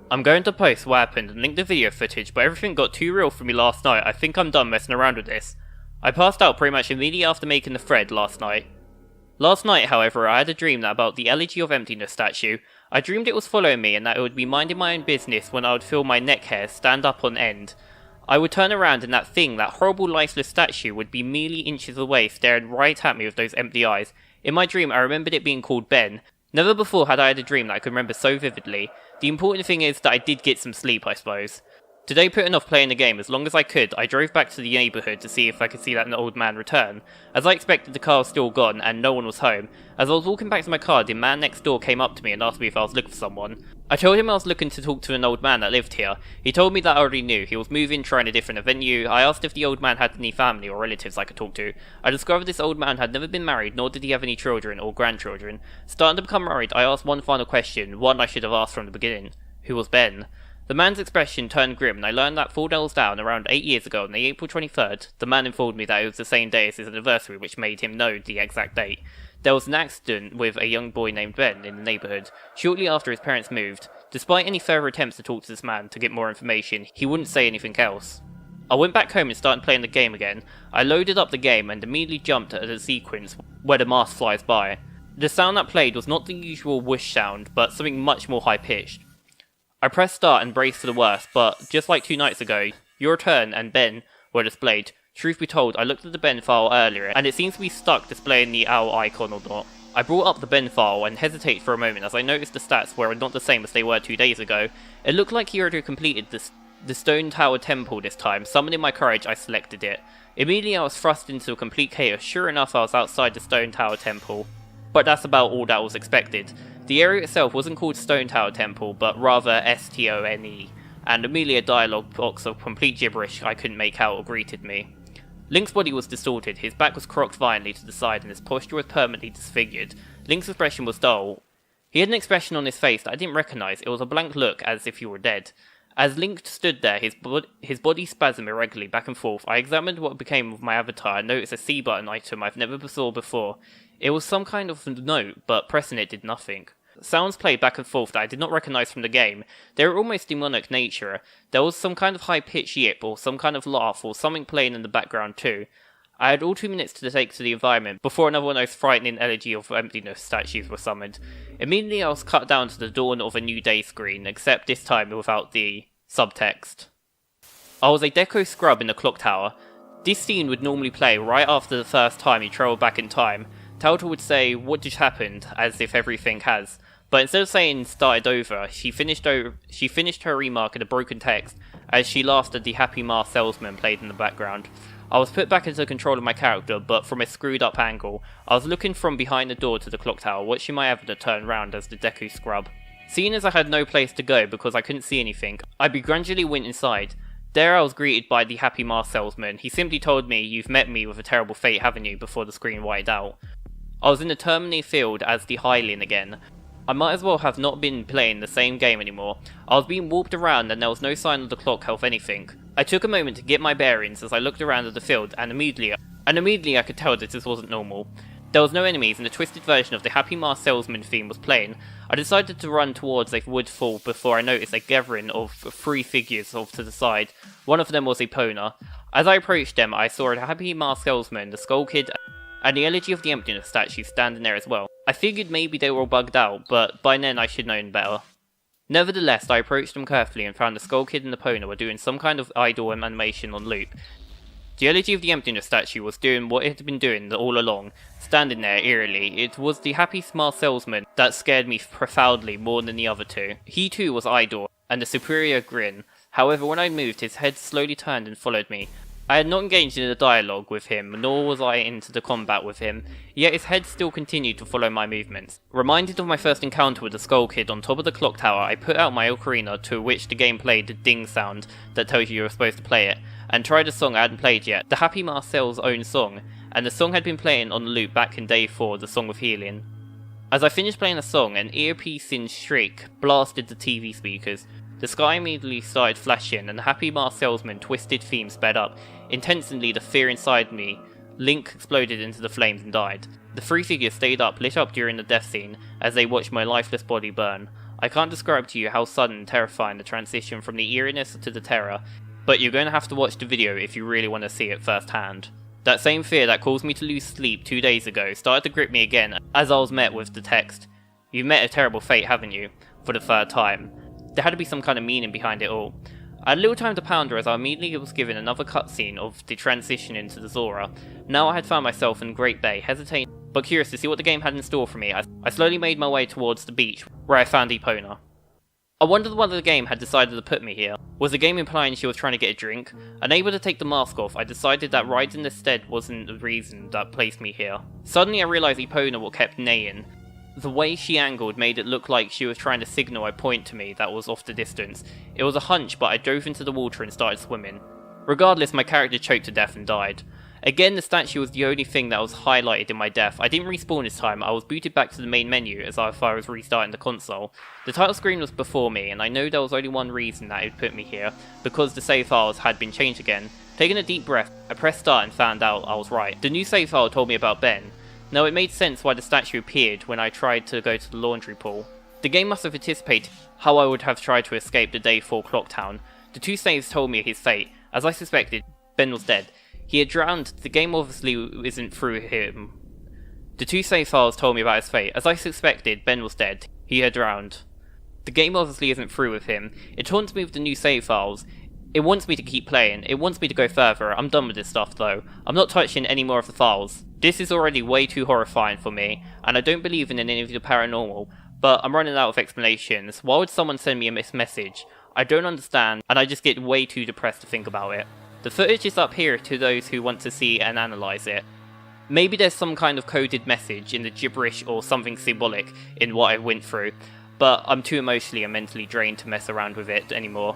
I'm going to post what happened and link the video footage, but everything got too real for me last night. I think I'm done messing around with this. I passed out pretty much immediately after making the thread last night. Last night, however, I had a dream about the Elegy of Emptiness statue. I dreamed it was following me and that it would be minding my own business when I would feel my neck hair stand up on end. I would turn around and that horrible lifeless statue, would be merely inches away staring right at me with those empty eyes. In my dream, I remembered it being called Ben. Never before had I had a dream that I could remember so vividly. The important thing is that I did get some sleep, I suppose. Today, putting off playing the game as long as I could, I drove back to the neighbourhood to see if I could see that old man return. As I expected, the car was still gone and no one was home. As I was walking back to my car, the man next door came up to me and asked me if I was looking for someone. I told him I was looking to talk to an old man that lived here. He told me that I already knew. He was moving, trying a different venue. I asked if the old man had any family or relatives I could talk to. I discovered this old man had never been married, nor did he have any children or grandchildren. Starting to become worried, I asked one final question, one I should have asked from the beginning. Who was Ben? The man's expression turned grim, and I learned that 4 days down, around 8 years ago, on the April 23rd, the man informed me that it was the same day as his anniversary, which made him know the exact date. There was an accident with a young boy named Ben in the neighbourhood, shortly after his parents moved. Despite any further attempts to talk to this man to get more information, he wouldn't say anything else. I went back home and started playing the game again. I loaded up the game and immediately jumped at a sequence where the mask flies by. The sound that played was not the usual whoosh sound, but something much more high-pitched. I pressed start and braced for the worst, but just like 2 nights ago, your turn and Ben were displayed. Truth be told, I looked at the Ben file earlier, and it seems to be stuck displaying the owl icon or not. I brought up the Ben file and hesitated for a moment as I noticed the stats were not the same as they were 2 days ago. It looked like he already completed the Stone Tower Temple this time. Summoning my courage, I selected it. Immediately I was thrust into a complete chaos. Sure enough, I was outside the Stone Tower Temple. But that's about all that was expected. The area itself wasn't called Stone Tower Temple, but rather STONE, and immediately a dialogue box of complete gibberish I couldn't make out greeted me. Link's body was distorted, his back was crocked violently to the side and his posture was permanently disfigured. Link's expression was dull. He had an expression on his face that I didn't recognise. It was a blank look, as if he were dead. As Link stood there, his body spasmed irregularly back and forth. I examined what became of my avatar and noticed a C button item I've never saw before. It was some kind of note, but pressing it did nothing. Sounds played back and forth that I did not recognise from the game. They were almost demonic nature. There was some kind of high-pitched yip, or some kind of laugh, or something playing in the background too. I had all 2 minutes to take to the environment before another one of those frightening Elegy of Emptiness statues were summoned. Immediately I was cut down to the dawn of a new day screen, except this time without the subtext. I was a deco scrub in the clock tower. This scene would normally play right after the first time you travelled back in time. Telltale would say, "What just happened?" as if everything has. But instead of saying "started over," she finished her remark in a broken text as she laughed at the Happy Mask salesman played in the background. I was put back into control of my character, but from a screwed up angle. I was looking from behind the door to the clock tower, watching my avatar turn round as the Deku scrub. Seeing as I had no place to go because I couldn't see anything, I begrudgingly went inside. There I was greeted by the Happy Mask salesman. He simply told me, "You've met me with a terrible fate, haven't you?" before the screen whited out. I was in the terminal field as the Hylian again. I might as well have not been playing the same game anymore. I was being warped around and there was no sign of the clock of anything. I took a moment to get my bearings as I looked around at the field and immediately I could tell that this wasn't normal. There was no enemies and a twisted version of the Happy Mask salesman theme was playing. I decided to run towards a woodfall before I noticed a gathering of 3 figures off to the side. One of them was a Pona. As I approached them, I saw a Happy Mask salesman, the Skull Kid, and the Elegy of the Emptiness statue standing there as well. I figured maybe they were all bugged out, but by then I should have known better. Nevertheless, I approached them carefully and found the Skull Kid and the Pona were doing some kind of idle animation on loop. The Elegy of the Emptiness statue was doing what it had been doing all along, standing there eerily. It was the Happy Mask salesman that scared me profoundly more than the other 2. He too was idle, and a superior grin. However, when I moved, his head slowly turned and followed me. I had not engaged in a dialogue with him, nor was I into the combat with him, yet his head still continued to follow my movements. Reminded of my first encounter with the Skull Kid on top of the clock tower, I put out my ocarina, to which the game played the ding sound that tells you you're supposed to play it, and tried a song I hadn't played yet, the Happy Mask Cell's own song, and the song had been playing on loop back in day 4, the Song of Healing. As I finished playing the song, an ear-piercing shriek blasted the TV speakers. The sky immediately started flashing, and the Happy Mask salesman twisted theme sped up. Intensely, the fear inside me, Link exploded into the flames and died. The 3 figures stayed up, lit up during the death scene, as they watched my lifeless body burn. I can't describe to you how sudden and terrifying the transition from the eeriness to the terror, but you're going to have to watch the video if you really want to see it firsthand. That same fear that caused me to lose sleep 2 days ago started to grip me again as I was met with the text, "You've met a terrible fate, haven't you?" for the third time. There had to be some kind of meaning behind it all. I had little time to ponder as I immediately was given another cutscene of the transition into the Zora. Now I had found myself in Great Bay, hesitating but curious to see what the game had in store for me. I slowly made my way towards the beach, where I found Epona. I wondered whether the game had decided to put me here. Was the game implying she was trying to get a drink? Unable to take the mask off, I decided that riding the stead wasn't the reason that placed me here. Suddenly I realised Epona what kept neighing. The way she angled made it look like she was trying to signal a point to me that was off the distance. It was a hunch, but I dove into the water and started swimming. Regardless, my character choked to death and died. Again, the statue was the only thing that was highlighted in my death. I didn't respawn this time, I was booted back to the main menu as if I was restarting the console. The title screen was before me, and I know there was only one reason that it put me here, because the save files had been changed again. Taking a deep breath, I pressed start and found out I was right. The new save file told me about Ben. Now it made sense why the statue appeared when I tried to go to the laundry pool. The game must have anticipated how I would have tried to escape the day 4 clock town. The 2 saves told me his fate. As I suspected, Ben was dead. He had drowned. The game obviously isn't through him. The 2 save files told me about his fate. As I suspected, Ben was dead. He had drowned. The game obviously isn't through with him. It taunts me with the new save files. It wants me to keep playing. It wants me to go further. I'm done with this stuff though. I'm not touching any more of the files. This is already way too horrifying for me, and I don't believe in any of the paranormal, but I'm running out of explanations. Why would someone send me a message? I don't understand, and I just get way too depressed to think about it. The footage is up here to those who want to see and analyse it. Maybe there's some kind of coded message in the gibberish or something symbolic in what I went through, but I'm too emotionally and mentally drained to mess around with it anymore.